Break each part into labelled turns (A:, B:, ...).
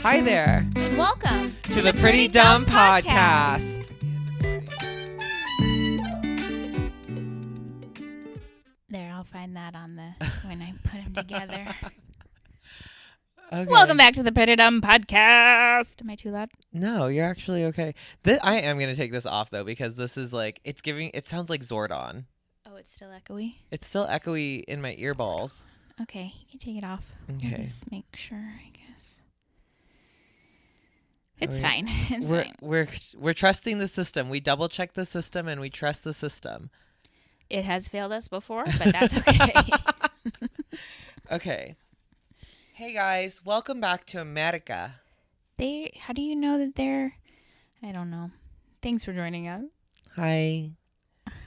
A: Hi there.
B: And welcome
A: to the Pretty Dumb Podcast.
B: There, I'll find that on the when I put them together.
A: Okay.
B: Welcome back to the Pretty Dumb Podcast. Am I too loud?
A: No, you're actually okay. I am going to take this off, though, because this is like, it sounds like Zordon.
B: Oh, it's still echoey?
A: It's still echoey in my earballs.
B: Okay, you can take it off.
A: Okay.
B: Just make sure, I guess. It's fine. It's fine.
A: We're trusting the system. We double check the system and we trust the system.
B: It has failed us before, but that's okay.
A: Okay. Hey guys, welcome back to America.
B: How do you know that they're, I don't know. Thanks for joining us.
A: Hi.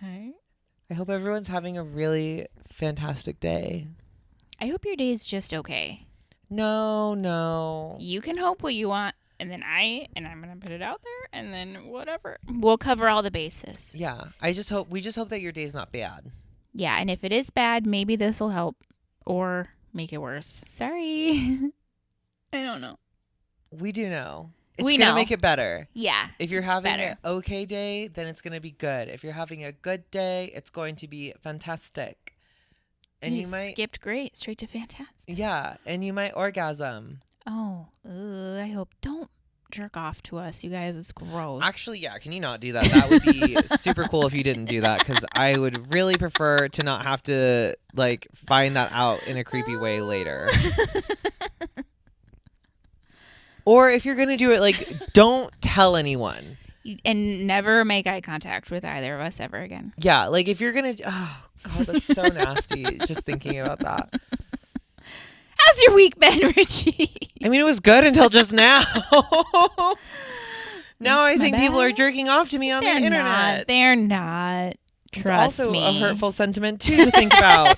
B: Hi.
A: I hope everyone's having a really fantastic day.
B: I hope your day is just okay.
A: No.
B: You can hope what you want, and then I'm going to put it out there, and then whatever. We'll cover all the bases.
A: Yeah. We just hope that your day's not bad.
B: Yeah, and if it is bad, maybe this will help or make it worse. Sorry. I don't know.
A: We do know. It's
B: We
A: going to
B: know.
A: make it better.
B: Yeah.
A: If you're having
B: better.
A: an okay day, then it's going to be good. If you're having a good day, it's going to be fantastic. And you might
B: skipped great straight to fantastic.
A: Yeah, and you might orgasm.
B: Oh, I hope don't jerk off to us, you guys. It's gross.
A: Actually, yeah, can you not do that? That would be super cool if you didn't do that, because I would really prefer to not have to like find that out in a creepy way later. Or if you're going to do it, like, don't tell anyone.
B: And never make eye contact with either of us ever again.
A: Yeah, like if you're going to, oh God, that's so nasty just thinking about that.
B: How's your week been, Richie?
A: I mean, it was good until just now. Now I
B: My
A: think people are
B: bad.
A: jerking off to me on the internet.
B: They're not. Trust
A: It's also
B: me.
A: a hurtful sentiment, too, to think about.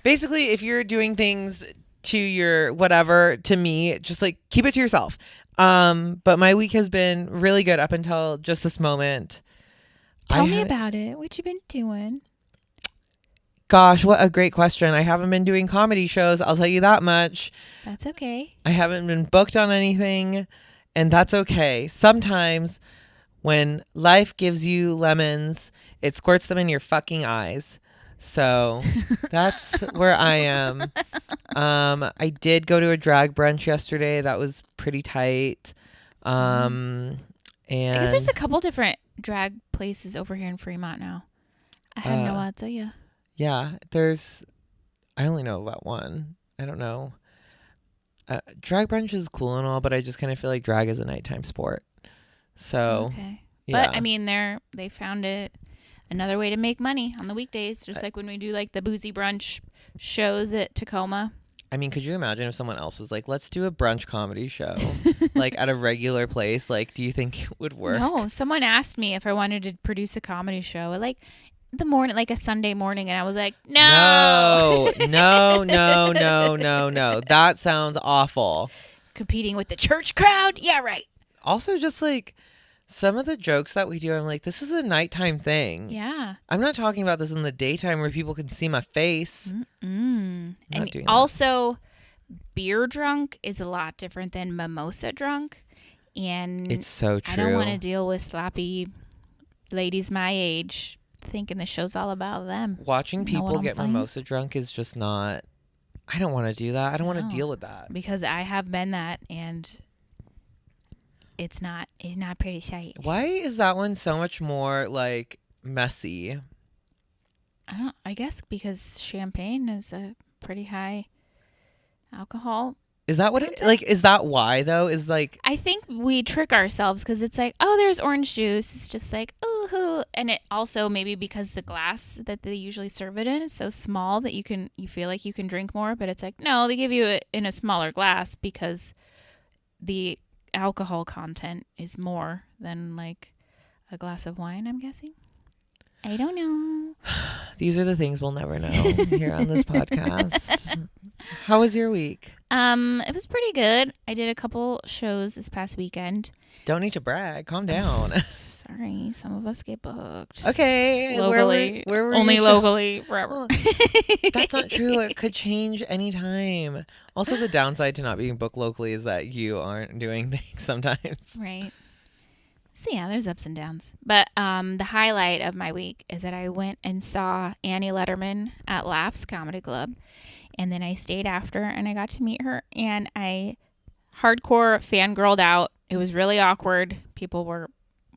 A: Basically, if you're doing things to your whatever, to me, just like keep it to yourself. But my week has been really good up until just this moment.
B: Tell me about it. What you been doing?
A: Gosh, what a great question. I haven't been doing comedy shows. I'll tell you that much.
B: That's okay.
A: I haven't been booked on anything, and that's okay. Sometimes when life gives you lemons, it squirts them in your fucking eyes. So that's where I am. I did go to a drag brunch yesterday. That was pretty tight. And
B: I guess there's a couple different drag places over here in Fremont now. I had no idea.
A: Yeah, I only know about one. I don't know. Drag brunch is cool and all, but I just kind of feel like drag is a nighttime sport. So,
B: okay.
A: yeah.
B: But I mean, they found it another way to make money on the weekdays, just like when we do like the boozy brunch shows at Tacoma.
A: I mean, could you imagine if someone else was like, let's do a brunch comedy show, like at a regular place? Like, do you think it would work?
B: No, someone asked me if I wanted to produce a comedy show at like the morning, like a Sunday morning, and I was like, no.
A: No. That sounds awful.
B: Competing with the church crowd? Yeah, right.
A: Also, just like some of the jokes that we do, I'm like, this is a nighttime thing.
B: Yeah.
A: I'm not talking about this in the daytime where people can see my face.
B: And
A: doing that.
B: also, beer drunk is a lot different than mimosa drunk. And
A: It's so true.
B: I don't want to deal with sloppy ladies my age thinking the show's all about them.
A: Watching
B: You know what
A: people
B: I'm
A: get
B: saying?
A: mimosa drunk is just not. I don't want to do that. I don't want
B: No.
A: to deal with that.
B: Because I have been that, and it's not pretty sight.
A: Why is that one so much more like messy?
B: I guess because champagne is a pretty high alcohol.
A: Is that what it like? Is that why though? Is like
B: I think we trick ourselves because it's like, oh, there's orange juice. It's just like, oh, and it also maybe because the glass that they usually serve it in is so small that you feel like you can drink more, but it's like, no, they give you it in a smaller glass because the alcohol content is more than like a glass of wine, I'm guessing. I don't know.
A: these are the things we'll never know here on this podcast. How was your week?
B: It was pretty good. I did a couple shows this past weekend.
A: Don't need to brag. Calm down.
B: Sorry. Sorry, some of us get booked.
A: Okay.
B: Locally.
A: Where were
B: only
A: you
B: locally forever.
A: Well, that's not true. It could change anytime. Also, the downside to not being booked locally is that you aren't doing things sometimes.
B: Right. So yeah, there's ups and downs. But the highlight of my week is that I went and saw Annie Letterman at Laughs Comedy Club. And then I stayed after and I got to meet her. And I hardcore fangirled out. It was really awkward. People were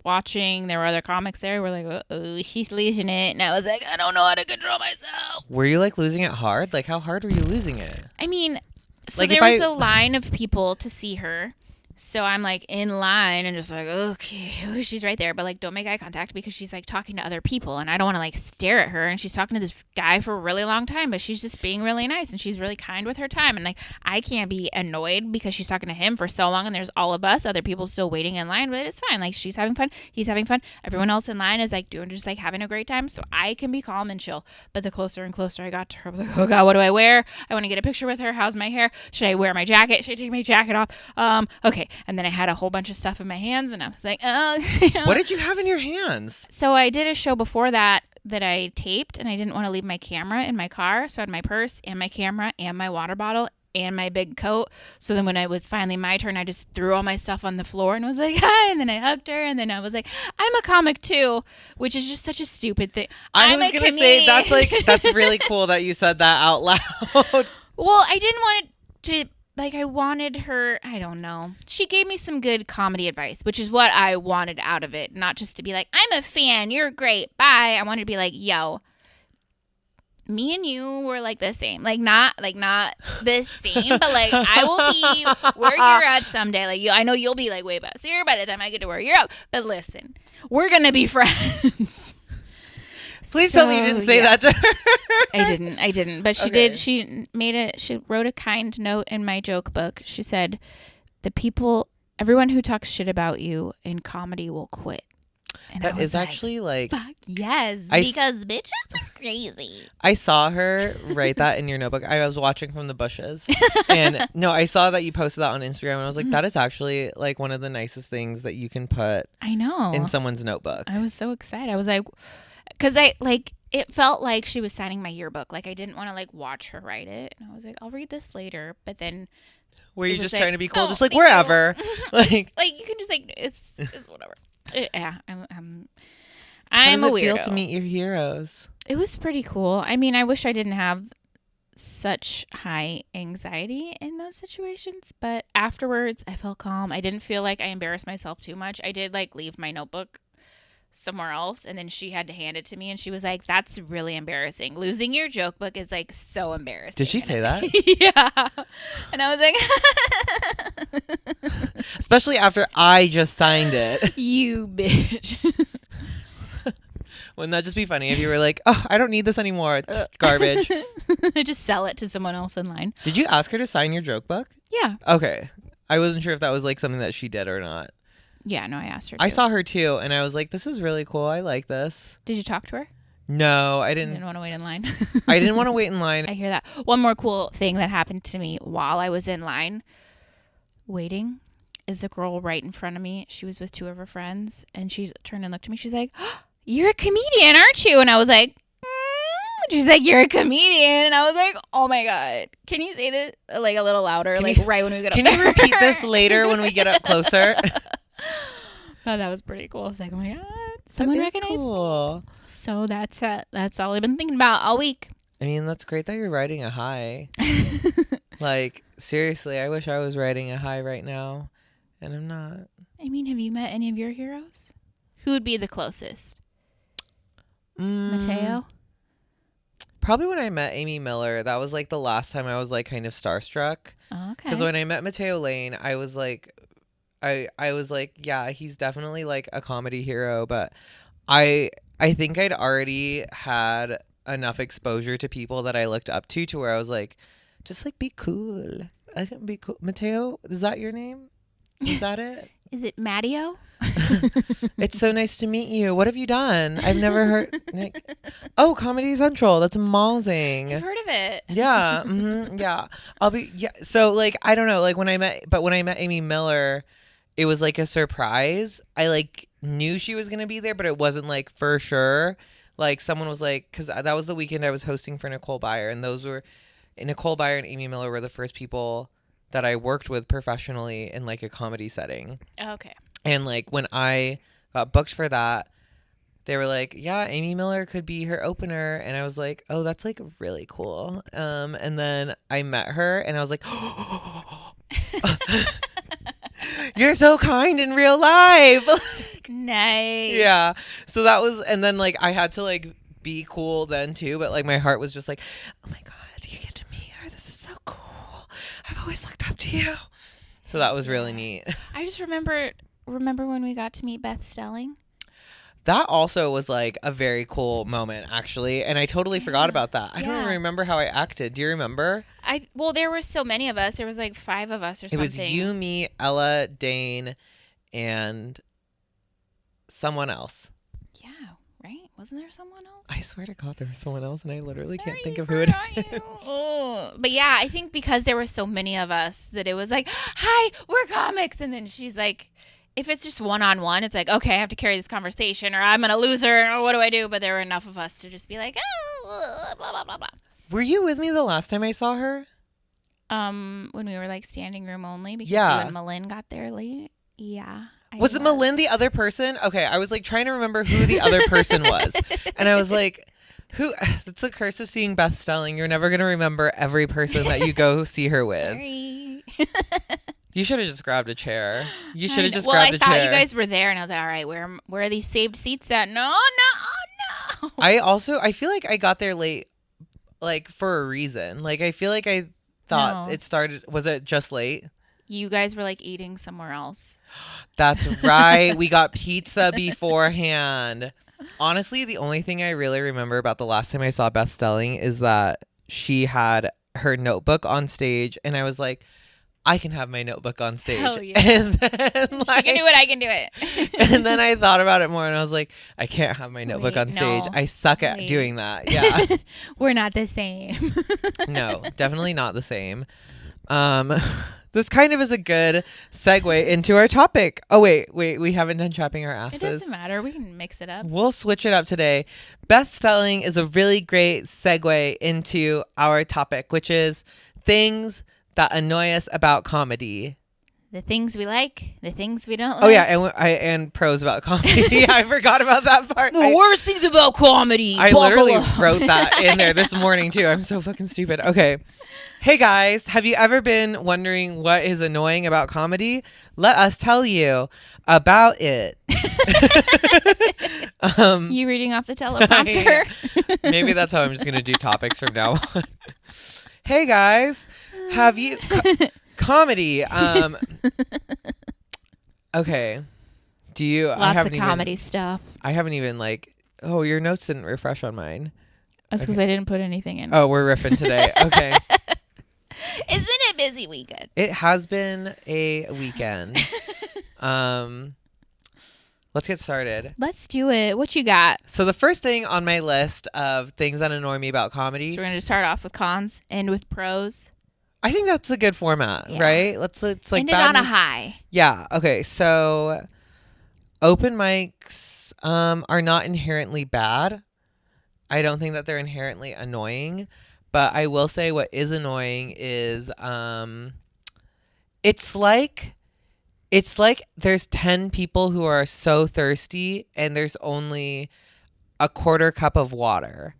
B: watching. There were other comics there. We're like, oh, she's losing it. And I was like, I don't know how to control myself.
A: Were you like losing it hard? Like how hard were you losing it?
B: I mean, so
A: Like,
B: there was a line of people to see her. So I'm like in line and just like, okay, she's right there. But like, don't make eye contact because she's like talking to other people and I don't want to like stare at her. And she's talking to this guy for a really long time, but she's just being really nice and she's really kind with her time. And like, I can't be annoyed because she's talking to him for so long and there's all of us, other people still waiting in line, but it's fine. Like she's having fun. He's having fun. Everyone else in line is like just like having a great time. So I can be calm and chill. But the closer and closer I got to her, I was like, oh God, what do I wear? I want to get a picture with her. How's my hair? Should I wear my jacket? Should I take my jacket off? Okay. And then I had a whole bunch of stuff in my hands and I was like,
A: What did you have in your hands?
B: So I did a show before that I taped and I didn't want to leave my camera in my car. So I had my purse and my camera and my water bottle and my big coat. So then when it was finally my turn, I just threw all my stuff on the floor and was like, hi. And then I hugged her. And then I was like, I'm a comic too, which is just such a stupid thing.
A: I was going to say, that's really cool that you said that out loud.
B: Well, I didn't want it to... Like, I wanted her, I don't know. She gave me some good comedy advice, which is what I wanted out of it. Not just to be like, I'm a fan, you're great, bye. I wanted to be like, yo, me and you were like the same. Like, not the same, but like, I will be where you're at someday. Like, I know you'll be like way past here by the time I get to where you're at. But listen, we're going to be friends.
A: Please tell me you didn't say that to her.
B: I didn't. But she did. She wrote a kind note in my joke book. She said, everyone who talks shit about you in comedy will quit. And
A: that is actually like,
B: fuck yes, because bitches are crazy.
A: I saw her write that in your notebook. I was watching from the bushes. And no, I saw that you posted that on Instagram and I was like, that is actually like one of the nicest things that you can put in someone's notebook.
B: I was so excited. I was like, because it felt like she was signing my yearbook. Like I didn't want to like watch her write it. And I was like, I'll read this later. But then
A: were you just trying to be cool? Just like wherever. like
B: you can just like, it's whatever. Yeah. I'm
A: how does
B: a
A: it
B: weirdo.
A: feel to meet your heroes?
B: It was pretty cool. I mean, I wish I didn't have such high anxiety in those situations, but afterwards I felt calm. I didn't feel like I embarrassed myself too much. I did like leave my notebook somewhere else and then she had to hand it to me and she was like, that's really embarrassing. Losing your joke book is like so embarrassing.
A: Did she say that?
B: Yeah. And I was
A: like especially after I just signed it.
B: You bitch.
A: Wouldn't that just be funny if you were like, oh, I don't need this anymore, garbage.
B: I just sell it to someone else in line.
A: Did you ask her to sign your joke book?
B: Yeah.
A: Okay. I wasn't sure if that was like something that she did or not.
B: Yeah, no, I asked her
A: I saw her too, and I was like, this is really cool. I like this.
B: Did you talk to her?
A: No, I didn't.
B: You didn't want to wait in line?
A: I didn't want to wait in line.
B: I hear that. One more cool thing that happened to me while I was in line waiting is a girl right in front of me. She was with two of her friends, and she turned and looked at me. She's like, oh, you're a comedian, aren't you? And I was like, She's like, you're a comedian. And I was like, oh my God. Can you say this like a little louder? Right when we get up there?
A: Can you repeat this later when we get up closer?
B: Oh, that was pretty cool. I was like, oh my God. Someone recognized me. So that's it. That's all I've been thinking about all week.
A: I mean, that's great that you're riding a high. Like, seriously, I wish I was riding a high right now. And I'm not.
B: I mean, have you met any of your heroes? Who would be the closest? Mateo?
A: Probably when I met Amy Miller. That was like the last time I was like kind of starstruck.
B: Oh, okay.
A: Because when I met Mateo Lane, I was like, I was like, yeah, he's definitely like a comedy hero. But I think I'd already had enough exposure to people that I looked up to where I was like, just like be cool. I can be cool. Mateo, is that your name? Is that it?
B: Is it Matteo?
A: It's so nice to meet you. What have you done? I've never heard. Oh, Comedy Central. That's amazing.
B: I've heard of it.
A: Yeah. Mm-hmm, yeah. Yeah. So like, I don't know. Like when I met Amy Miller, it was like a surprise. I like knew she was going to be there, but it wasn't like for sure. Like someone was like, because that was the weekend I was hosting for Nicole Byer, and Nicole Byer and Amy Miller were the first people that I worked with professionally in like a comedy setting.
B: Okay.
A: And like when I got booked for that, they were like, yeah, Amy Miller could be her opener. And I was like, oh, that's like really cool. And then I met her and I was like, you're so kind in real life.
B: Nice.
A: Yeah. So that was, and then like I had to like be cool then too. But like my heart was just like, oh my God, you get to meet her. This is so cool. I've always looked up to you. So that was really neat.
B: I just remember when we got to meet Beth Stelling.
A: That also was like a very cool moment, actually. And I totally forgot about that. I don't even remember how I acted. Do you remember?
B: Well, there were so many of us. There was like 5 of us or something.
A: It was you, me, Ella, Dane, and someone else.
B: Yeah, right? Wasn't there someone else?
A: I swear to God, there was someone else, and I literally can't
B: Sorry,
A: think of who it is.
B: Oh. But yeah, I think because there were so many of us that it was like, hi, we're comics. And then she's like, if it's just one-on-one, it's like, okay, I have to carry this conversation or I'm going to lose her or what do I do? But there were enough of us to just be like, oh, blah, blah, blah, blah.
A: Were you with me the last time I saw her?
B: When we were like standing room only because you and Malin got there late. Yeah.
A: Was it Malin the other person? Okay, I was like trying to remember who the other person was. And I was like, who? It's the curse of seeing Beth Stelling. You're never going to remember every person that you go see her with.
B: Sorry.
A: You should have just grabbed a chair. You should have just grabbed a chair.
B: Well, I thought you guys were there, and I was like, all right, where are these saved seats at? No.
A: I feel like I got there late, like, for a reason. Like, I feel like I thought it started, was it just late?
B: You guys were, like, eating somewhere else.
A: That's right. We got pizza beforehand. Honestly, the only thing I really remember about the last time I saw Beth Stelling is that she had her notebook on stage, and I was like, I can have my notebook on stage.
B: Hell yeah.
A: And then, like,
B: she can do it, I can do it.
A: And then I thought about it more and I was like, I can't have my notebook on stage. I suck at doing that. Yeah.
B: We're not the same.
A: No, definitely not the same. This kind of is a good segue into our topic. Oh, wait, we haven't done chapping our asses.
B: It doesn't matter. We can mix it up.
A: We'll switch it up today. Beth Stelling is a really great segue into our topic, which is things that annoy us about comedy.
B: The things we like, the things we don't like.
A: Oh yeah, and pros about comedy. I forgot about that part.
B: The worst things about comedy.
A: I literally wrote that in there this morning too. I'm so fucking stupid. Okay. Hey guys, have you ever been wondering what is annoying about comedy? Let us tell you about it.
B: You reading off the teleprompter?
A: Maybe that's how I'm just gonna do topics from now on. Hey guys, have you comedy? Okay. Do you?
B: Lots of comedy stuff.
A: I haven't even like. Oh, your notes didn't refresh on mine.
B: That's because I didn't put anything in.
A: Oh, we're riffing today. Okay.
B: It's been a busy weekend.
A: It has been a weekend. Let's get started.
B: Let's do it. What you got?
A: So the first thing on my list of things that annoy me about comedy.
B: So we're going to start off with cons, end with pros.
A: I think that's a good format, right? Let's like
B: end it on a high.
A: Yeah. Okay. So open mics are not inherently bad. I don't think that they're inherently annoying, but I will say what is annoying is it's like there's 10 people who are so thirsty and there's only a quarter cup of water.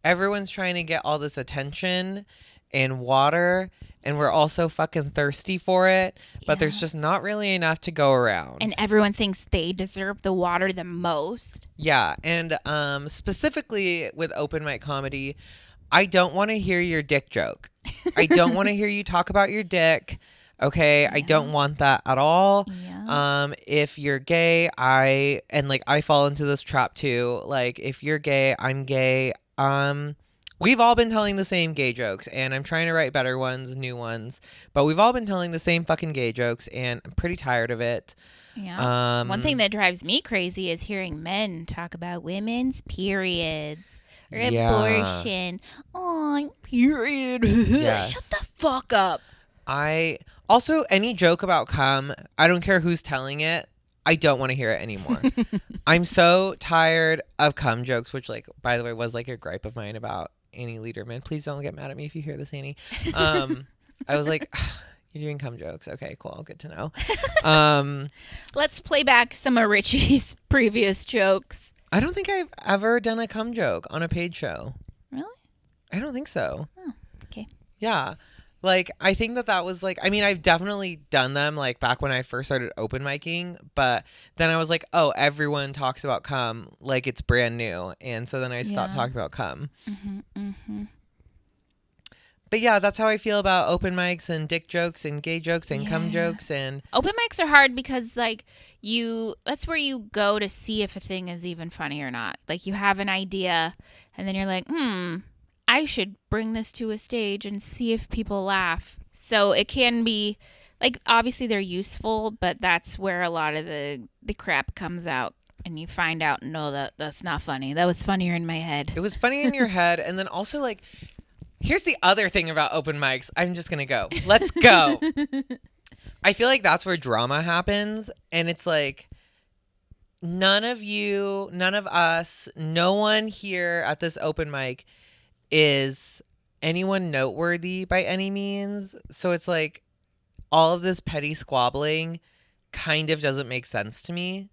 A: Everyone's trying to get all this attention and water, and we're all so fucking thirsty for it, but there's just not really enough to go around.
B: And everyone thinks they deserve the water the most.
A: Yeah, and specifically with open mic comedy, I don't want to hear your dick joke. I don't want to hear you talk about your dick. Okay, yeah. I don't want that at all. Yeah. If you're gay, I fall into this trap too. Like, if you're gay, I'm gay. We've all been telling the same gay jokes, and I'm trying to write better ones, new ones, but we've all been telling the same fucking gay jokes, and I'm pretty tired of it.
B: Yeah. One thing that drives me crazy is hearing men talk about women's periods or abortion. Oh, period. Yes. Shut the fuck up.
A: Also, any joke about cum, I don't care who's telling it. I don't want to hear it anymore. I'm so tired of cum jokes, which, like, by the way, was like a gripe of mine about Annie Lederman. Please don't get mad at me if you hear this, Annie. I was like, you're doing cum jokes. Okay, cool. Good to know.
B: Let's play back some of Richie's previous jokes.
A: I don't think I've ever done a cum joke on a paid show.
B: Really?
A: I don't think so.
B: Oh, okay.
A: Yeah. Like, I think that was like, I mean, I've definitely done them like back when I first started open micing, but then I was like, oh, everyone talks about cum like it's brand new. And so then I stopped talking about cum. But yeah, that's how I feel about open mics and dick jokes and gay jokes and cum jokes. And
B: open mics are hard because like that's where you go to see if a thing is even funny or not. Like you have an idea and then you're like, I should bring this to a stage and see if people laugh. So it can be like, obviously they're useful, but that's where a lot of the crap comes out. And you find out, no, that's not funny. That was funnier in my head.
A: It was funny in your head. And then also, like, here's the other thing about open mics. I'm just going to go. Let's go. I feel like that's where drama happens. And it's like, none of us, no one here at this open mic is anyone noteworthy by any means. So it's like all of this petty squabbling kind of doesn't make sense to me.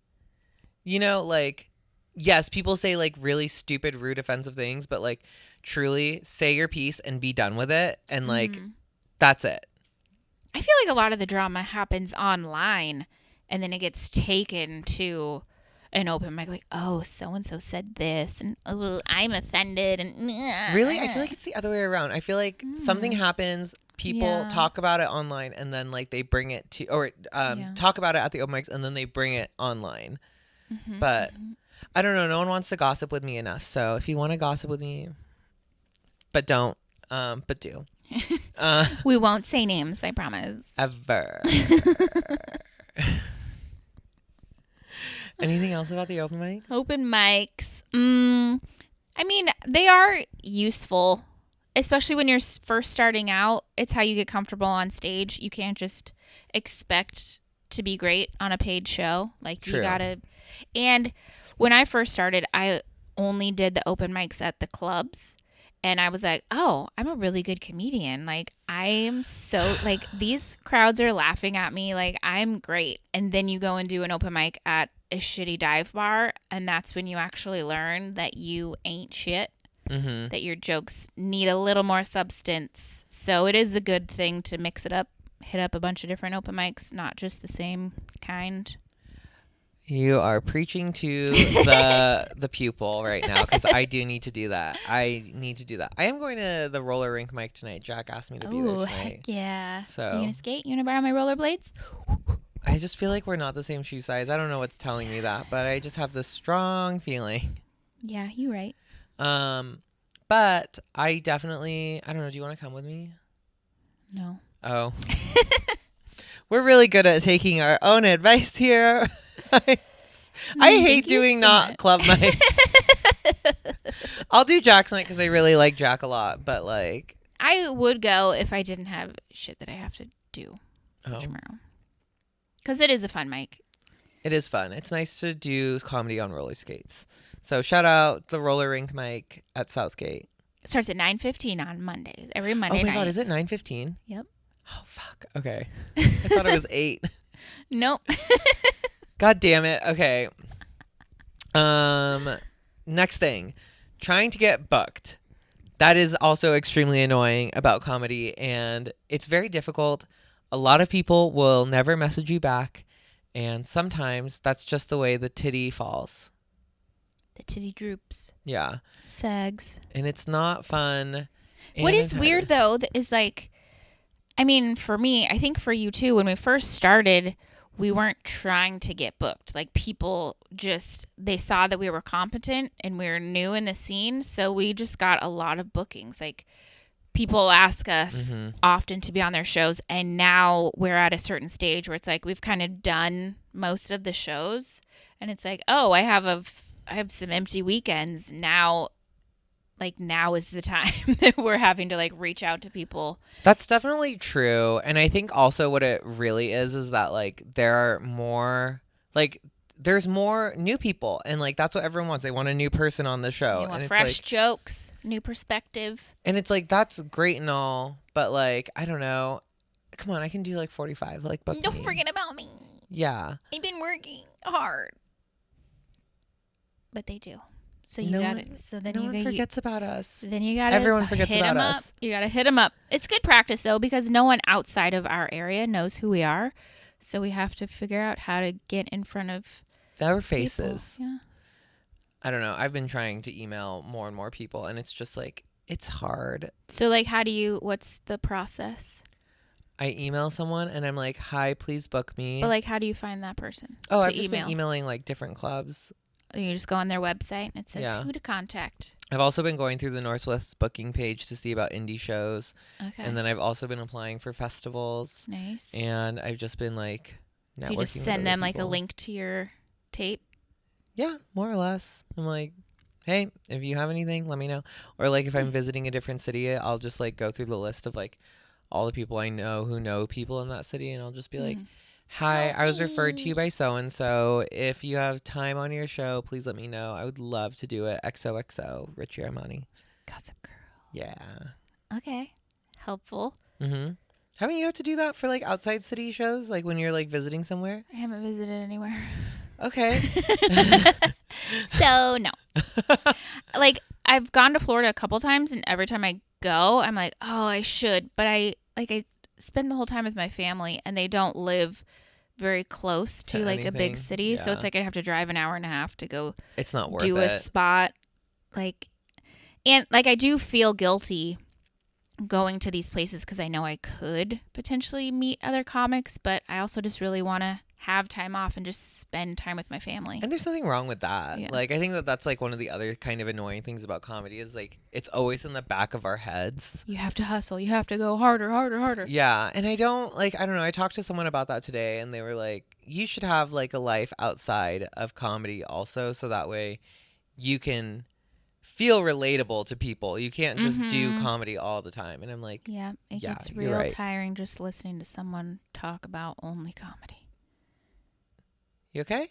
A: You know, like, yes, people say like really stupid, rude, offensive things, but like truly say your piece and be done with it. And like, that's it.
B: I feel like a lot of the drama happens online and then it gets taken to an open mic, like, oh, so-and-so said this, and oh, I'm offended, and
A: really, I feel like it's the other way around. I feel like something happens, people talk about it online, and then like they bring it to, or talk about it at the open mics, and then they bring it online. But I don't know. No one wants to gossip with me enough. So if you want to gossip with me, but don't, but do.
B: We won't say names, I promise.
A: Ever. Anything else about the open mics?
B: Open mics. I mean, they are useful, especially when you're first starting out. It's how you get comfortable on stage. You can't just expect to be great on a paid show. Like, you gotta. And when I first started, I only did the open mics at the clubs. And I was like, oh, I'm a really good comedian. Like, I am so, like, these crowds are laughing at me. Like, I'm great. And then you go and do an open mic at a shitty dive bar. And that's when you actually learn that you ain't shit. That your jokes need a little more substance. So it is a good thing to mix it up, hit up a bunch of different open mics, not just the same kind.
A: You are preaching to the pupil right now, because I do need to do that. I am going to the roller rink mic tonight. Jack asked me to be there tonight.
B: Heck yeah.
A: So
B: you gonna skate? You gonna borrow my rollerblades?
A: I just feel like we're not the same shoe size. I don't know what's telling me that, but I just have this strong feeling.
B: Yeah, you're right.
A: But I definitely, I don't know. Do you want to come with me?
B: No.
A: Oh. We're really good at taking our own advice here. I hate doing not club mics. I'll do Jack's night because I really like Jack a lot, but like,
B: I would go if I didn't have shit that I have to do tomorrow. Because it is a fun mic.
A: It is fun. It's nice to do comedy on roller skates. So shout out the roller rink mic at Southgate.
B: It starts at 9:15 on Mondays. Every Monday night.
A: Oh my God, is it 9:15?
B: Yep.
A: Oh fuck. Okay. I thought it was 8.
B: Nope.
A: God damn it. Okay. Next thing. Trying to get booked. That is also extremely annoying about comedy, and it's very difficult. A lot of people will never message you back, and sometimes that's just the way the titty falls.
B: The titty droops.
A: Yeah.
B: Sags.
A: And it's not fun.
B: What is weird, though, is like, I mean, for me, I think for you too, when we first started, we weren't trying to get booked. Like, people just, they saw that we were competent and we were new in the scene. So we just got a lot of bookings. Like, people ask us often to be on their shows. And now we're at a certain stage where it's like, we've kind of done most of the shows. And it's like, oh, I have some empty weekends. Now is the time that we're having to like reach out to people.
A: That's definitely true. And I think also what it really is that like there are more like there's more new people, and like that's what everyone wants. They want a new person on the show,
B: You want
A: and
B: fresh
A: it's like,
B: jokes, new perspective.
A: and it's like that's great and all, but like I don't know. Come on, I can do like 45. Like, book
B: Don't
A: me.
B: forget about me.
A: Yeah.
B: I've been working hard. But they do. So you
A: No
B: got
A: one-
B: it. So then
A: No
B: you
A: one forgets about us.
B: Then you got to
A: Everyone forgets
B: hit
A: about
B: 'em
A: us.
B: up. You got to hit them up. It's good practice though, because no one outside of our area knows who we are. So we have to figure out how to get in front of
A: Our
B: people.
A: faces.
B: Yeah.
A: I don't know. I've been trying to email more and more people, and it's just like it's hard.
B: So like, what's the process?
A: I email someone and I'm like, "Hi, please book me."
B: But like, how do you find that person?
A: Oh,
B: to
A: I've just been emailing like different clubs.
B: You just go on their website and it says
A: Yeah.
B: who to contact.
A: I've also been going through the Northwest booking page to see about indie shows.
B: Okay.
A: And then I've also been applying for festivals.
B: Nice.
A: And I've just been like networking.
B: So you just
A: with
B: send
A: other
B: them like a
A: people.
B: link to your tape.
A: Yeah, more or less. I'm like, hey, if you have anything, let me know. Or like if I'm visiting a different city, I'll just like go through the list of like all the people I know who know people in that city, and I'll just be like, hi, I was referred to you by so and so. If you have time on your show, please let me know. I would love to do it. XOXO, Ricci Armani.
B: Gossip Girl.
A: Yeah.
B: Okay. Helpful.
A: Mm-hmm. Haven't you had to do that for like outside city shows, like when you're like visiting somewhere?
B: I haven't visited anywhere.
A: Okay.
B: So no. Like I've gone to Florida a couple times, and every time I go, I'm like, oh, I should, but I spend the whole time with my family, and they don't live very close to like a big
A: anything.
B: city, so
A: Yeah.
B: it's like I'd have to drive an hour and a half to go
A: It's not worth
B: do
A: it.
B: a spot, like, and like I do feel guilty going to these places because I know I could potentially meet other comics, but I also just really want to have time off and just spend time with my family.
A: And there's nothing wrong with that.
B: Yeah.
A: Like, I think that that's like one of the other kind of annoying things about comedy is like it's always in the back of our heads.
B: You have to hustle. You have to go harder.
A: Yeah. And I don't know. I talked to someone about that today, and they were like, you should have like a life outside of comedy also. So that way you can feel relatable to people. You can't just do comedy all the time. And I'm like,
B: Yeah, it
A: Yeah,
B: gets
A: you're
B: real
A: right.
B: tiring just listening to someone talk about only comedy.
A: you okay?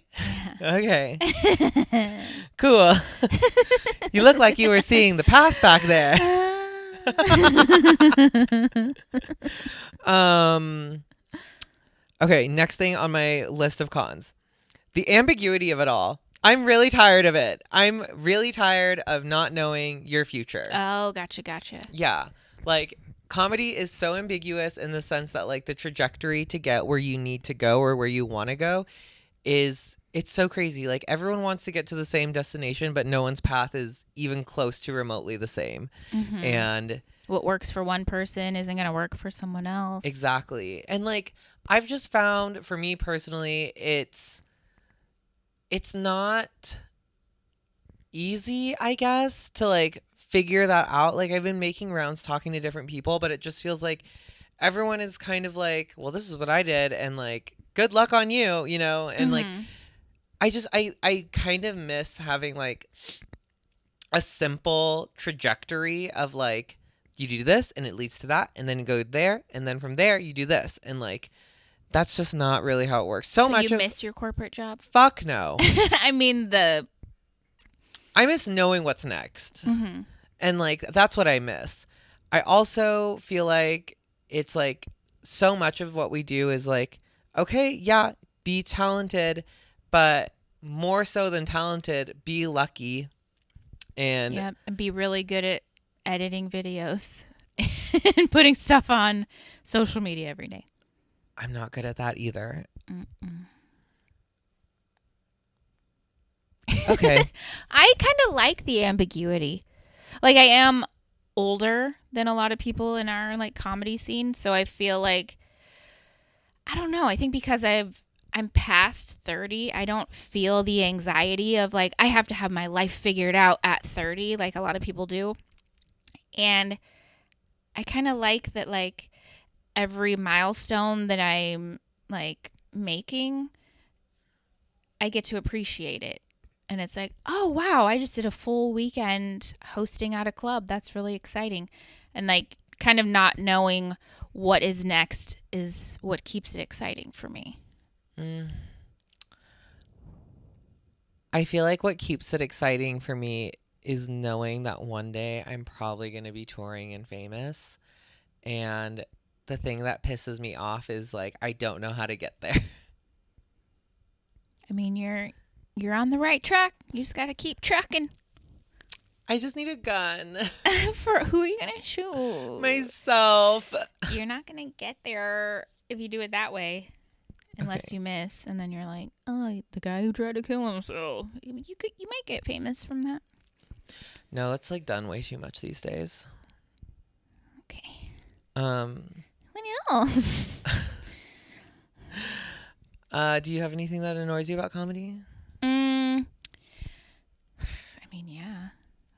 B: Yeah.
A: Okay. Cool. You look like you were seeing the past back there. Okay, next thing on my list of cons. The ambiguity of it all. I'm really tired of it. I'm really tired of not knowing your future.
B: Oh, gotcha.
A: Yeah. Like comedy is so ambiguous in the sense that like the trajectory to get where you need to go or where you want to go it's so crazy. Like everyone wants to get to the same destination, but no one's path is even close to remotely the same. And
B: What works for one person isn't going to work for someone else.
A: exactly. And like I've just found for me personally, it's not easy, I guess, to like figure that out. Like I've been making rounds talking to different people, but it just feels like everyone is kind of like, well, this is what I did, and like good luck on you, you know? And like I kind of miss having like a simple trajectory of like you do this and it leads to that and then you go there and then from there you do this, and like that's just not really how it works. So much
B: you
A: of
B: miss your corporate job?
A: fuck no.
B: I mean
A: I miss knowing what's next. And like that's what I miss. I also feel like it's like so much of what we do is like, okay, yeah, be talented, but more so than talented, be lucky. And
B: yeah, and be really good at editing videos and putting stuff on social media every day.
A: I'm not good at that either. Okay.
B: I kind of like the ambiguity. Like I am older than a lot of people in our like comedy scene, so I feel like I don't know. I think because I'm past 30, I don't feel the anxiety of like I have to have my life figured out at 30 like a lot of people do. And I kind of like that like every milestone that I'm like making, I get to appreciate it. And it's like, oh, wow, I just did a full weekend hosting at a club. That's really exciting. And like kind of not knowing what is next is what keeps it exciting for me.
A: I feel like what keeps it exciting for me is knowing that one day I'm probably going to be touring and famous. And the thing that pisses me off is like I don't know how to get there.
B: I mean, you're on the right track. You just got to keep trucking.
A: I just need a gun.
B: For who are you going to shoot?
A: Myself.
B: You're not going to get there if you do it that way. Unless you miss, and then you're like, oh, the guy who tried to kill himself. You might get famous from that.
A: No, that's like done way too much these days.
B: Okay.
A: What
B: else?
A: Do you have anything that annoys you about comedy?
B: I mean, yeah.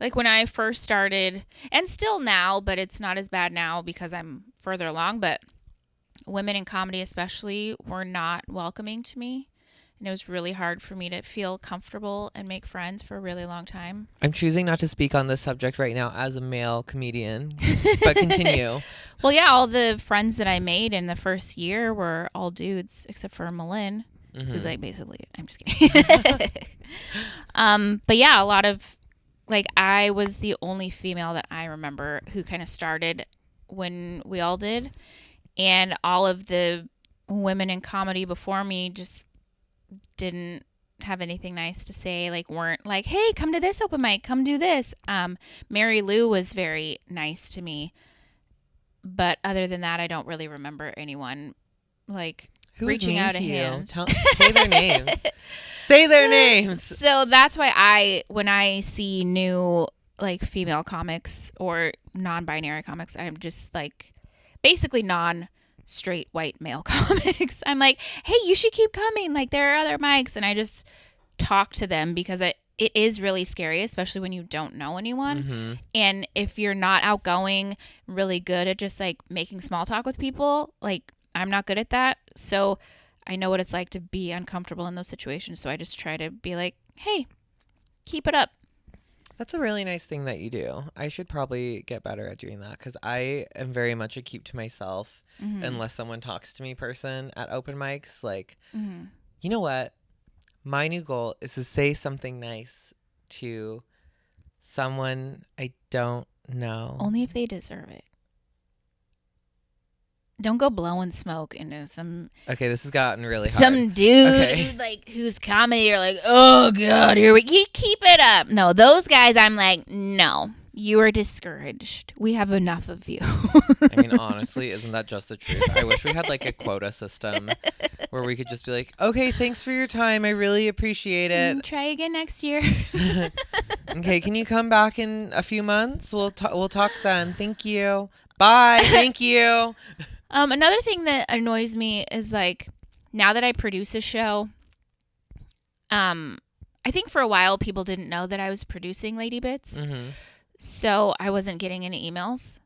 B: Like when I first started, and still now, but it's not as bad now because I'm further along, but women in comedy especially were not welcoming to me. And it was really hard for me to feel comfortable and make friends for a really long time.
A: I'm choosing not to speak on this subject right now as a male comedian, but continue.
B: Well, yeah, all the friends that I made in the first year were all dudes except for Malin, who's like basically, I'm just kidding. But yeah, a lot of, like, I was the only female that I remember who kind of started when we all did. And all of the women in comedy before me just didn't have anything nice to say, like weren't like, hey, come to this open mic, come do this. Mary Lou was very nice to me. But other than that, I don't really remember anyone like
A: who's
B: reaching out a hand.
A: Say their names. Say their names.
B: So that's why when I see new like female comics or non-binary comics, I'm just like, basically non-straight white male comics. I'm like, hey, you should keep coming. Like, there are other mics. And I just talk to them because it is really scary, especially when you don't know anyone. And if you're not outgoing, really good at just like making small talk with people, like I'm not good at that. So I know what it's like to be uncomfortable in those situations. So I just try to be like, hey, keep it up.
A: That's a really nice thing that you do. I should probably get better at doing that because I am very much a keep to myself unless someone talks to me person at open mics. Like, you know what? My new goal is to say something nice to someone I don't know.
B: Only if they deserve it. Don't go blowing smoke into some.
A: Okay, this has gotten really hard.
B: Some dude who's comedy. You're like, oh god, here we. You keep it up. No, those guys. I'm like, no, you are discouraged. We have enough of you.
A: I mean, honestly, isn't that just the truth? I wish we had like a quota system where we could just be like, okay, thanks for your time. I really appreciate it.
B: Try again next year.
A: Okay, can you come back in a few months? We'll talk then. Thank you. Bye. Thank you.
B: Another thing that annoys me is like now that I produce a show, I think for a while people didn't know that I was producing Lady Bits. So I wasn't getting any emails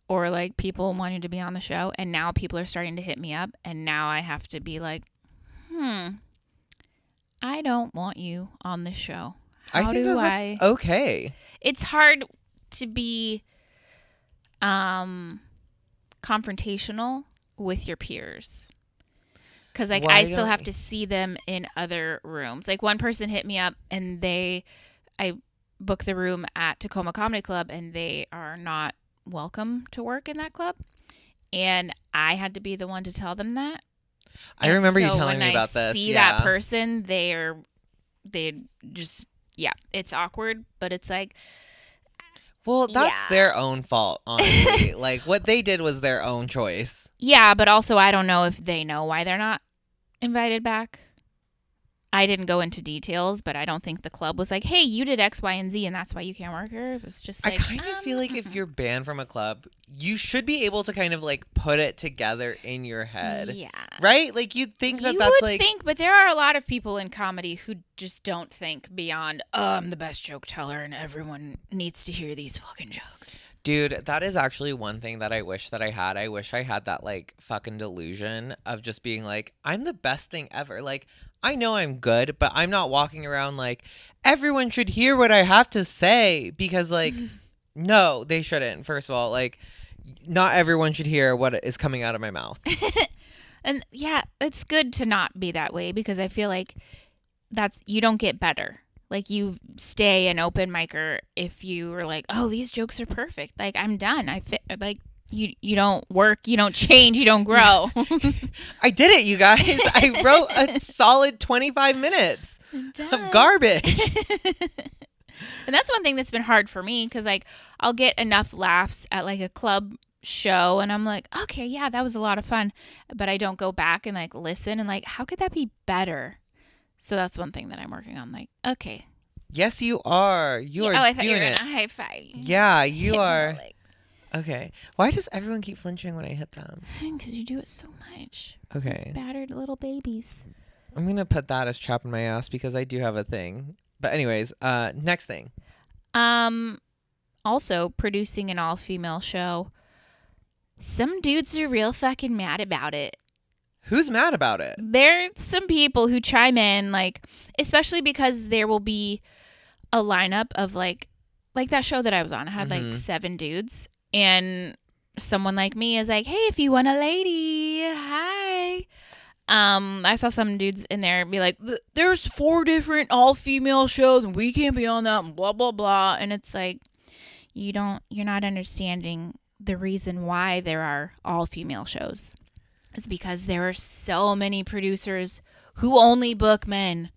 B: or like people wanting to be on the show. And now people are starting to hit me up. And now I have to be like, I don't want you on the show.
A: How do I? Okay.
B: It's hard to be confrontational with your peers because like I still have to see them in other rooms. Like one person hit me up and I booked the room at Tacoma Comedy Club and they are not welcome to work in that club, and I had to be the one to tell them that.
A: I remember you telling me about this.
B: See that person, they just it's awkward, but it's like,
A: well, that's their own fault, honestly. Like, what they did was their own choice. Yeah,
B: but also I don't know if they know why they're not invited back. I didn't go into details, but I don't think the club was like, hey, you did X, Y, and Z, and that's why you can't work here. It was just like,
A: I kind of feel like if you're banned from a club, you should be able to kind of, like, put it together in your head. Yeah. Right? Like, you'd think that's like... You would think,
B: but there are a lot of people in comedy who just don't think beyond, I'm the best joke teller and everyone needs to hear these fucking jokes.
A: Dude, that is actually one thing that I wish that I had. I wish I had that, like, fucking delusion of just being like, I'm the best thing ever. Like, I know I'm good, but I'm not walking around like, everyone should hear what I have to say. Because, like, no, they shouldn't. First of all, like, not everyone should hear what is coming out of my mouth.
B: And, yeah, it's good to not be that way because I feel like you don't get better. Like, you stay an open micer if you were like, oh, these jokes are perfect. Like, I'm done. I fit. Like, you don't work, you don't change, you don't grow.
A: I did it, you guys. I wrote a solid 25 minutes of garbage.
B: And that's one thing that's been hard for me, because like I'll get enough laughs at like a club show and I'm like, okay, yeah, that was a lot of fun, but I don't go back and like listen and like, how could that be better? So that's one thing that I'm working on. Like, okay.
A: Yes, you are. You are.
B: Oh, I thought
A: doing
B: you were
A: it.
B: gonna high five.
A: Yeah, you are. Okay. Why does everyone keep flinching when I hit them?
B: Because you do it so much.
A: Okay.
B: Battered little babies.
A: I'm gonna put that as trapping my ass because I do have a thing. But anyways, next thing.
B: Also producing an all-female show. Some dudes are real fucking mad about it.
A: Who's mad about it?
B: There's some people who chime in, like, especially because there will be a lineup of like that show that I was on. I had like 7 dudes, and someone like me is like, hey, if you want a lady, hi. I saw some dudes in there be like, there's 4 different all-female shows and we can't be on that and blah blah blah. And it's like, you're not understanding the reason why there are all-female shows. It's because there are so many producers who only book men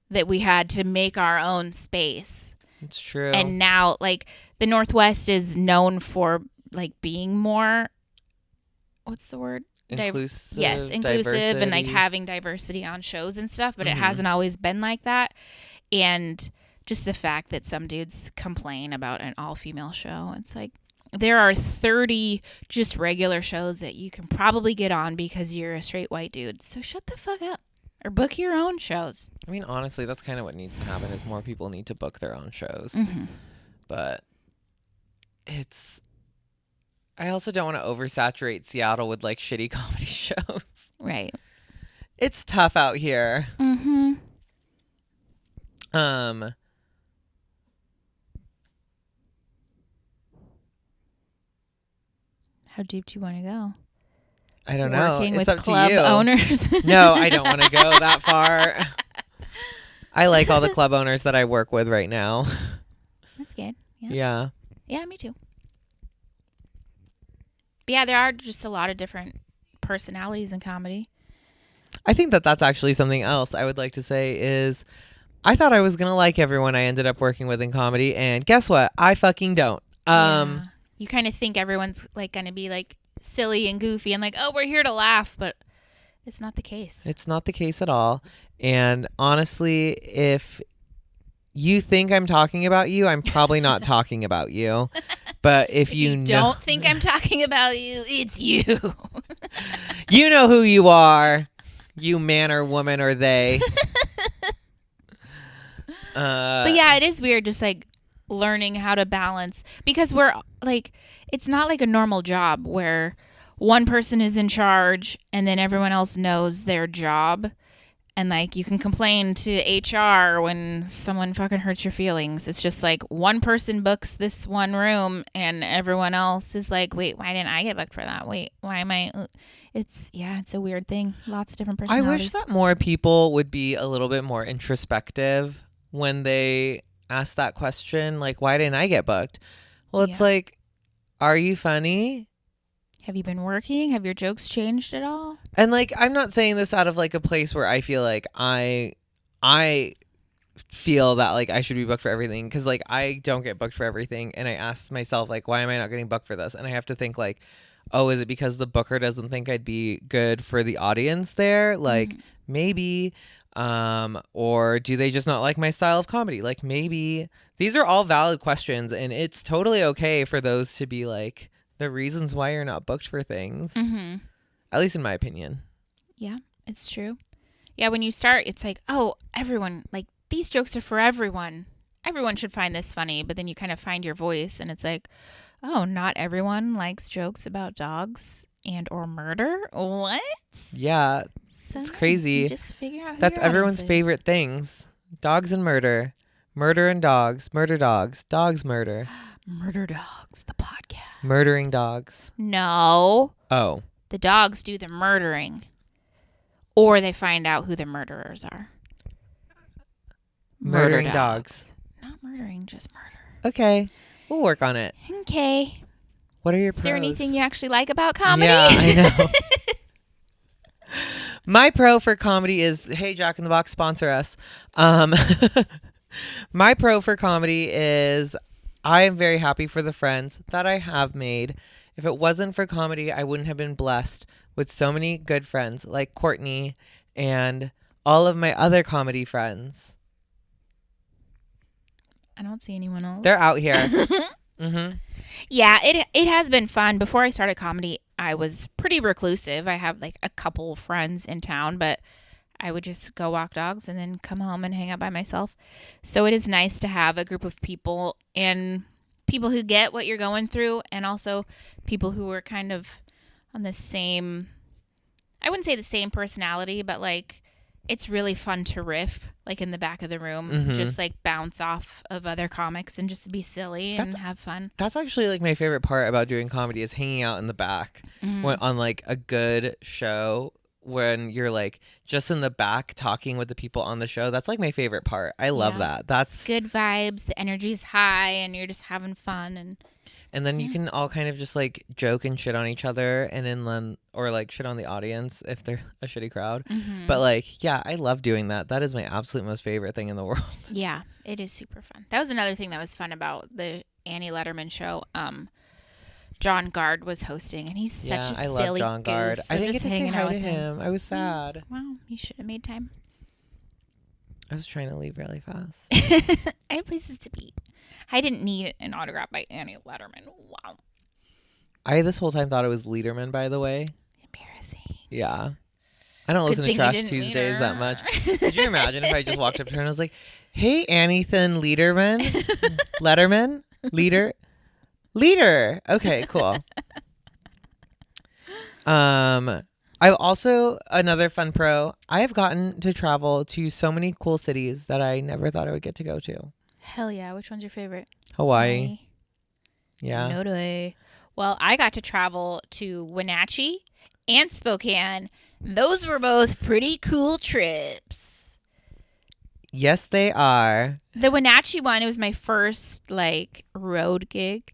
B: that we had to make our own space.
A: It's true.
B: And now, like, the Northwest is known for like being more, what's the word?
A: Inclusive.
B: Yes, inclusive,
A: diversity.
B: and like having diversity on shows and stuff, but it hasn't always been like that. And just the fact that some dudes complain about an all-female show, it's like, there are 30 just regular shows that you can probably get on because you're a straight white dude. So shut the fuck up or book your own shows.
A: I mean, honestly, that's kind of what needs to happen is more people need to book their own shows. But I also don't want to oversaturate Seattle with like shitty comedy shows.
B: Right.
A: It's tough out here.
B: How deep do you want to go?
A: I don't know.
B: Working
A: it's
B: with
A: up
B: club
A: to you.
B: owners.
A: No, I don't want to go that far. I like all the club owners that I work with right now.
B: That's good.
A: Yeah.
B: Yeah, me too. But yeah, there are just a lot of different personalities in comedy.
A: I think that that's actually something else I would like to say is I thought I was going to like everyone I ended up working with in comedy. And guess what? I fucking don't.
B: Yeah. You kind of think everyone's like going to be like silly and goofy and like, oh, we're here to laugh. But it's not the case.
A: It's not the case at all. And honestly, if you think I'm talking about you, I'm probably not talking about you. But if you
B: don't think I'm talking about you, it's you.
A: You know who you are. You man or woman or they.
B: But yeah, it is weird just like learning how to balance, because we're like, it's not like a normal job where one person is in charge and then everyone else knows their job. And like you can complain to HR when someone fucking hurts your feelings. It's just like one person books this one room and everyone else is like, wait, why didn't I get booked for that? Wait, why am I? It's a weird thing. Lots of different personalities.
A: I wish that more people would be a little bit more introspective when they ask that question. Like, why didn't I get booked? Well, it's like, are you funny?
B: Have you been working? Have your jokes changed at all?
A: And like, I'm not saying this out of like a place where I feel like I feel that like I should be booked for everything, because like I don't get booked for everything, and I ask myself like, why am I not getting booked for this? And I have to think like, oh, is it because the booker doesn't think I'd be good for the audience there? Like maybe, or do they just not like my style of comedy? Like maybe. These are all valid questions, and it's totally okay for those to be like the reasons why you're not booked for things. At least in my opinion. Yeah,
B: it's true. Yeah, when you start, it's like, oh, everyone, like, these jokes are for everyone. Everyone should find this funny. But then you kind of find your voice, and it's like, oh, not everyone likes jokes about dogs and or murder. What?
A: Yeah, so it's crazy.
B: You just figure out who
A: that's
B: your
A: everyone's
B: audience is.
A: favorite things. Dogs and murder. Murder and dogs. Murder dogs. Dogs murder.
B: Murder Dogs, the podcast.
A: Murdering dogs.
B: No.
A: Oh.
B: The dogs do the murdering. Or they find out who the murderers are.
A: Murdering dogs.
B: Not murdering, just murder.
A: Okay. We'll work on it.
B: Okay.
A: What are your pros?
B: Is there anything you actually like about comedy?
A: Yeah, I know. My pro for comedy is, hey, Jack in the Box, sponsor us. My pro for comedy is I am very happy for the friends that I have made. If it wasn't for comedy, I wouldn't have been blessed with so many good friends like Courtney and all of my other comedy friends.
B: I don't see anyone else.
A: They're out here. Mm-hmm.
B: Yeah, it has been fun. Before I started comedy, I was pretty reclusive. I have like a couple friends in town, but I would just go walk dogs and then come home and hang out by myself. So it is nice to have a group of people and people who get what you're going through, and also people who are kind of on the same, I wouldn't say the same personality, but like it's really fun to riff like in the back of the room, just like bounce off of other comics and just be silly and have fun.
A: That's actually like my favorite part about doing comedy is hanging out in the back on like a good show when you're like just in the back talking with the people on the show. That's like my favorite part. I love that. That's
B: good vibes. The energy's high and you're just having fun, and
A: then you can all kind of just like joke and shit on each other and then or like shit on the audience if they're a shitty crowd. But like, yeah, I love doing that. That is my absolute most favorite thing in the world.
B: Yeah, it is super fun. That was another thing that was fun about the Annie Letterman show. John Gard was hosting, and he's such a silly
A: I love John Gard.
B: goose.
A: I didn't get to say hi to
B: him.
A: him. I was sad.
B: Wow, you should have made time.
A: I was trying to leave really fast.
B: I had places to be. I didn't need an autograph by Annie Letterman. Wow.
A: I this whole time thought it was Lederman, by the way.
B: Embarrassing.
A: Yeah. I don't listen to Trash Tuesdays that much. Could you imagine if I just walked up to her and I was like, hey, Annie-thin Lederman? Letterman? Leader. Okay, cool. I've also, another fun pro, I have gotten to travel to so many cool cities that I never thought I would get to go to.
B: Hell yeah. Which one's your favorite?
A: Hawaii. Yeah.
B: No way. Well, I got to travel to Wenatchee and Spokane. Those were both pretty cool trips.
A: Yes, they are.
B: The Wenatchee one, it was my first like road gig.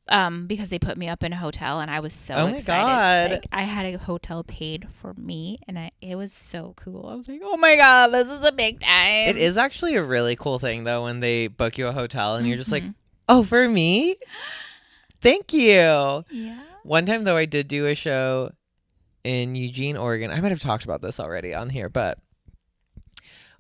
B: Because they put me up in a hotel and I was so excited.
A: God.
B: Like, I had a hotel paid for me and it was so cool. I was like, oh my God, this is a big time.
A: It is actually a really cool thing though when they book you a hotel and you're just like, oh, for me? Thank you.
B: Yeah.
A: One time though I did do a show in Eugene, Oregon. I might have talked about this already on here, but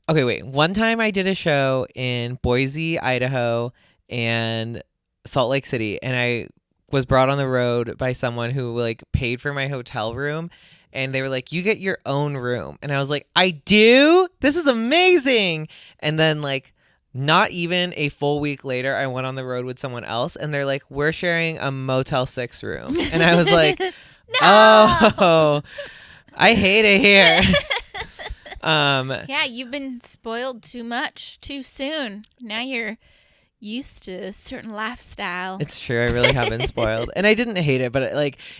A: okay, wait. One time I did a show in Boise, Idaho, and Salt Lake City, and I was brought on the road by someone who like paid for my hotel room, and they were like, you get your own room. And I was like, I do? This is amazing. And then like not even a full week later, I went on the road with someone else and they're like, we're sharing a Motel 6 room. And I was like,
B: No!
A: Oh, I hate it here.
B: Yeah, you've been spoiled too much too soon. Now you're used to a certain lifestyle.
A: It's true. I really have been spoiled. And I didn't hate it, but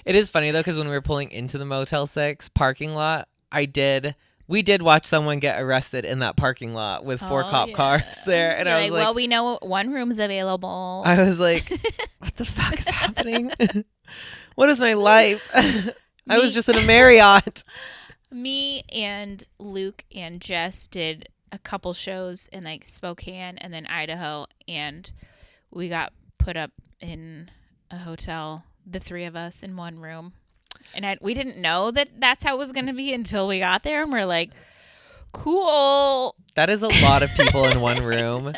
A: it is funny though, because when we were pulling into the Motel 6 parking lot, we did watch someone get arrested in that parking lot with 4 cop cars there. And I was like,
B: well, we know one room's available.
A: I was like, what the fuck is happening? What is my life? I was just in a Marriott.
B: Me and Luke and Jess did a couple shows in like Spokane and then Idaho, and we got put up in a hotel, the 3 of us in one room. And we didn't know that that's how it was going to be until we got there, and we're like, cool.
A: That is a lot of people in one room.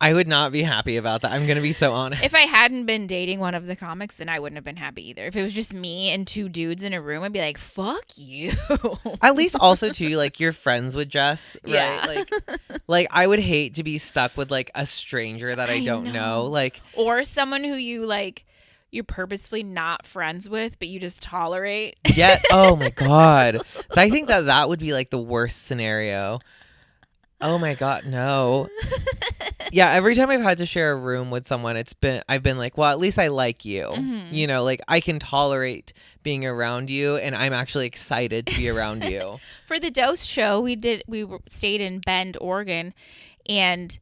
A: I would not be happy about that. I'm going to be so honest.
B: If I hadn't been dating one of the comics, then I wouldn't have been happy either. If it was just me and 2 dudes in a room, I'd be like, fuck you.
A: At least also too, like you're friends with Jess, right?
B: Yeah.
A: Like I would hate to be stuck with like a stranger that I don't know. Like,
B: or someone who you're purposefully not friends with, but you just tolerate.
A: Yeah. Oh my God. I think that would be like the worst scenario. Oh my God, no. Yeah, every time I've had to share a room with someone, I've been like, well, at least I like you. Mm-hmm. You know, like I can tolerate being around you, and I'm actually excited to be around you.
B: For the Dose show, we stayed in Bend, Oregon, And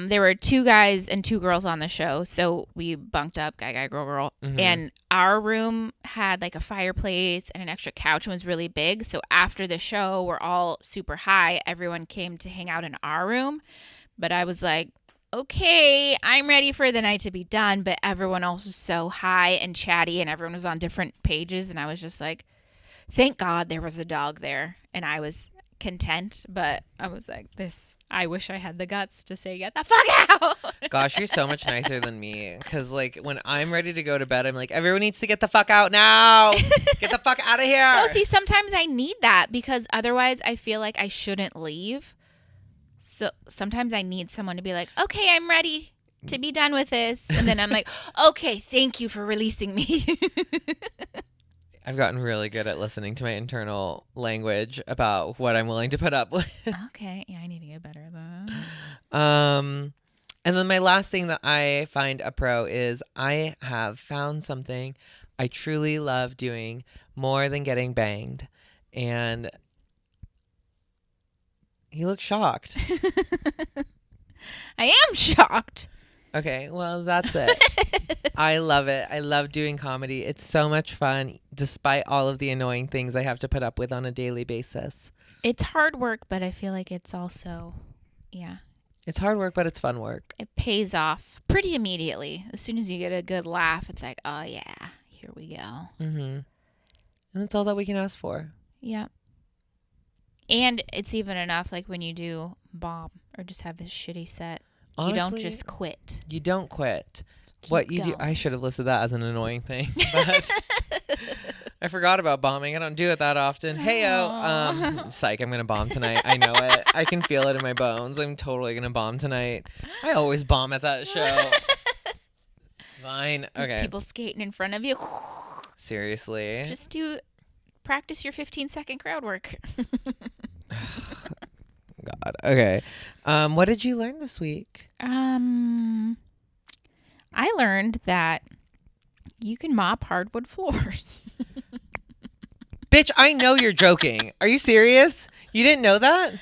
B: there were 2 guys and 2 girls on the show. So we bunked up, guy, girl.
A: Mm-hmm.
B: And our room had like a fireplace and an extra couch and was really big. So after the show, we're all super high. Everyone came to hang out in our room. But I was like, okay, I'm ready for the night to be done. But everyone else was so high and chatty and everyone was on different pages. And I was just like, thank God there was a dog there. And I was content, but I was like, I wish I had the guts to say, get the fuck out.
A: Gosh, you're so much nicer than me. Because, like, when I'm ready to go to bed, I'm like, everyone needs to get the fuck out now. Get the fuck out of here.
B: No, see, sometimes I need that because otherwise I feel like I shouldn't leave. So sometimes I need someone to be like, okay, I'm ready to be done with this. And then I'm like, okay, thank you for releasing me.
A: I've gotten really good at listening to my internal language about what I'm willing to put up with.
B: Okay. Yeah, I need to get better at that.
A: And then my last thing that I find a pro is I have found something I truly love doing more than getting banged. And he looks shocked.
B: I am shocked.
A: Okay, well, that's it. I love it. I love doing comedy. It's so much fun, despite all of the annoying things I have to put up with on a daily basis.
B: It's hard work, but I feel like it's also, yeah.
A: It's hard work, but it's fun work.
B: It pays off pretty immediately. As soon as you get a good laugh, it's like, oh, yeah, here we go.
A: Mm-hmm. And that's all that we can ask for.
B: Yeah. And it's even enough, like, when you do bomb or just have this shitty set. Honestly, you don't just quit.
A: You don't quit.
B: Keep
A: what you
B: going.
A: do, I should have listed that as an annoying thing, but I forgot about bombing. I don't do it that often. Heyo, psych! I'm gonna bomb tonight. I know it. I can feel it in my bones. I'm totally gonna bomb tonight. I always bomb at that show. It's fine. Okay.
B: People skating in front of you.
A: Seriously.
B: Just practice your 15-second crowd work.
A: God. Okay. What did you learn this week?
B: I learned that you can mop hardwood floors.
A: Bitch, I know you're joking. Are you serious? You didn't know that?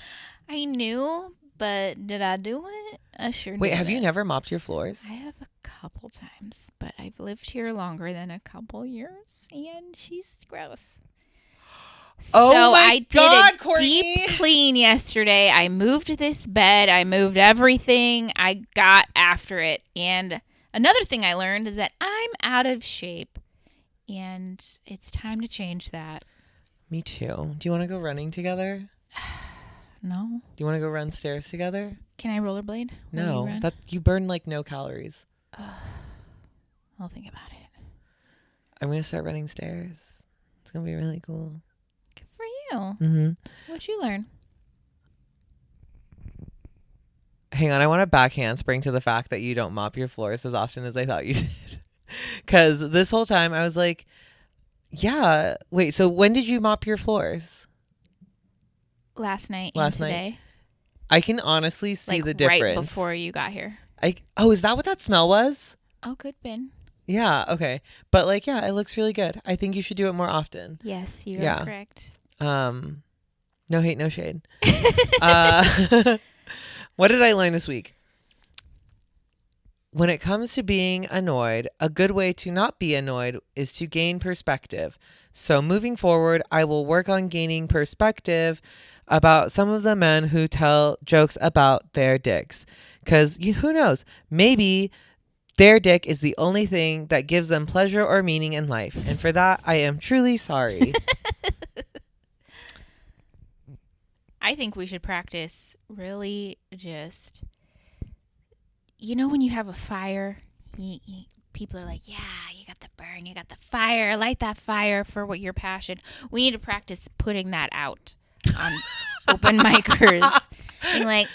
B: I knew, but did I do it? I sure did.
A: Wait, have you never mopped your floors?
B: I have a couple times, but I've lived here longer than a couple years, and she's gross.
A: Oh
B: so
A: my
B: I did
A: God,
B: a
A: Courtney.
B: deep clean yesterday. I moved this bed. I moved everything. I got after it. And another thing I learned is that I'm out of shape. And it's time to change that.
A: Me too. Do you want to go running together?
B: No.
A: Do you want to go run stairs together?
B: Can I rollerblade?
A: No. That you burn like no calories.
B: I'll think about it.
A: I'm going to start running stairs. It's going to be really cool.
B: For you.
A: Mm-hmm.
B: What'd you learn?
A: Hang on, I want to backhand spring to the fact that you don't mop your floors as often as I thought you did. Because this whole time I was like, yeah. Wait, so when did you mop your floors?
B: Last night
A: Last
B: today.
A: night. I can honestly see the difference.
B: Right before you got here.
A: Is that what that smell was?
B: Oh, could been.
A: Yeah, okay. But like, yeah, it looks really good. I think you should do it more often.
B: Yes, you are correct.
A: No hate, no shade. What did I learn this week? When it comes to being annoyed, a good way to not be annoyed is to gain perspective. So moving forward, I will work on gaining perspective about some of the men who tell jokes about their dicks. Because who knows? Maybe their dick is the only thing that gives them pleasure or meaning in life. And for that, I am truly sorry.
B: I think we should practice really just, when you have a fire, people are like, yeah, you got the burn, you got the fire, light that fire for what your passion. We need to practice putting that out on open micers. And like,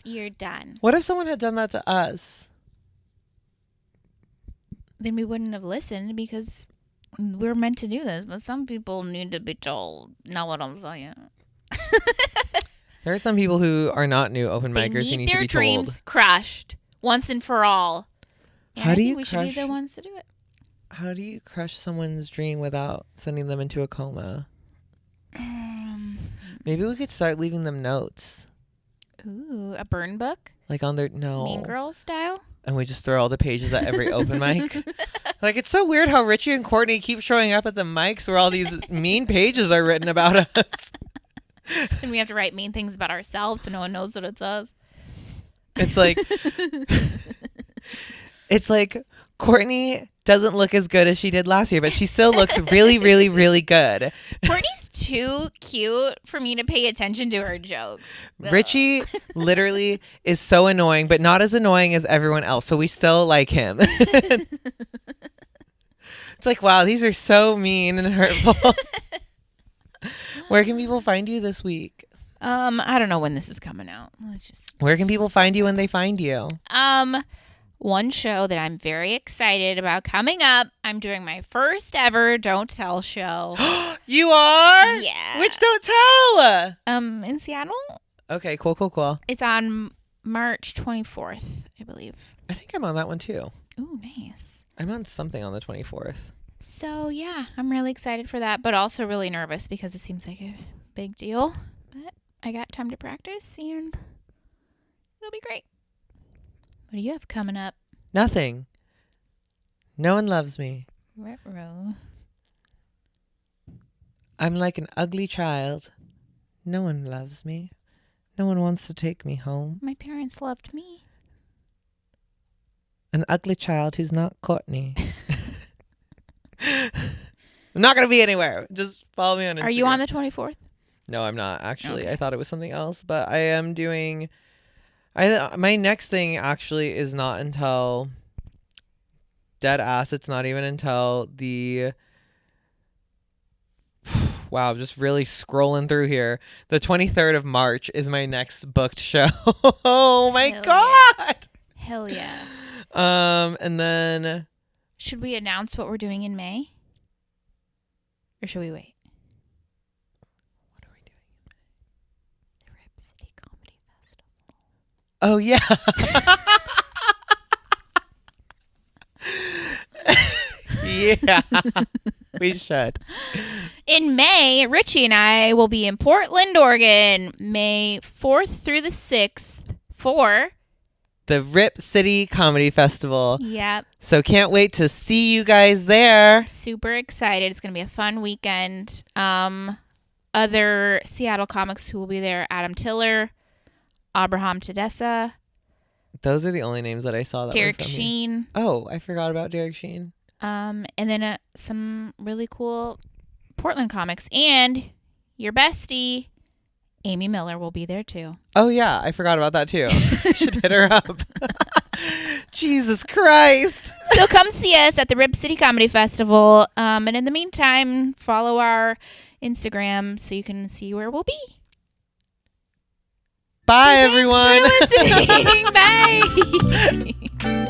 B: you're done.
A: What if someone had done that to us?
B: Then we wouldn't have listened because we're meant to do this. But some people need to be told. Know what I'm saying?
A: There are some people who are not new open micers who need to be told.
B: Their dreams crushed once and for all. And
A: How
B: I
A: do
B: think
A: you
B: we should be the ones to do it.
A: How do you crush someone's dream without sending them into a coma? Maybe we could start leaving them notes.
B: Ooh, a burn book?
A: Like on their no.
B: Mean Girls style?
A: And we just throw all the pages at every open mic. Like, it's so weird how Richie and Courtney keep showing up at the mics where all these mean pages are written about us.
B: And we have to write mean things about ourselves so no one knows that it's us.
A: It's like, it's like Courtney doesn't look as good as she did last year, but she still looks really, really, really good.
B: Courtney's too cute for me to pay attention to her jokes.
A: Richie literally is so annoying, but not as annoying as everyone else. So we still like him. It's like, wow, these are so mean and hurtful. Where can people find you this week?
B: I don't know when this is coming out.
A: Where can people find you when they find you?
B: One show that I'm very excited about coming up. I'm doing my first ever Don't Tell show.
A: You are?
B: Yeah.
A: Which Don't Tell?
B: In Seattle.
A: Okay, cool.
B: It's on March 24th, I believe.
A: I think I'm on that one too.
B: Ooh, nice.
A: I'm on something on the 24th.
B: So yeah, I'm really excited for that, but also really nervous because it seems like a big deal. But I got time to practice and it'll be great. What do you have coming up?
A: Nothing. No one loves me.
B: Ruh-roh.
A: I'm like an ugly child. No one loves me. No one wants to take me home.
B: My parents loved me.
A: An ugly child who's not Courtney. I'm not going to be anywhere. Just follow me on Instagram.
B: Are you on the 24th?
A: No, I'm not, actually.
B: Okay.
A: I thought it was something else, but I am doing... my next thing actually is not until... Dead ass. It's not even until the... Wow, just really scrolling through here. The 23rd of March is my next booked show. Oh my
B: Hell
A: God!
B: Hell yeah.
A: And then...
B: Should we announce what we're doing in May? Or should we wait?
A: What are we doing in May?
B: The Rip City Comedy Festival.
A: Oh, yeah. Yeah. We should.
B: In May, Richie and I will be in Portland, Oregon, May 4th through the 6th for...
A: The Rip City Comedy Festival.
B: Yep.
A: So can't wait to see you guys there.
B: Super excited. It's going to be a fun weekend. Other Seattle comics who will be there, Adam Tiller, Abraham Tedessa,
A: Those are the only names that I saw. That
B: Derek
A: were from
B: Sheen.
A: Me. Oh, I forgot about Derek Sheen.
B: And then some really cool Portland comics. And your bestie, Amy Miller, will be there too.
A: Oh, yeah. I forgot about that too. Should hit her up. Jesus Christ.
B: So come see us at the Rip City Comedy Festival. And in the meantime, follow our Instagram so you can see where we'll be.
A: Bye, everyone.
B: Thanks for listening. Bye.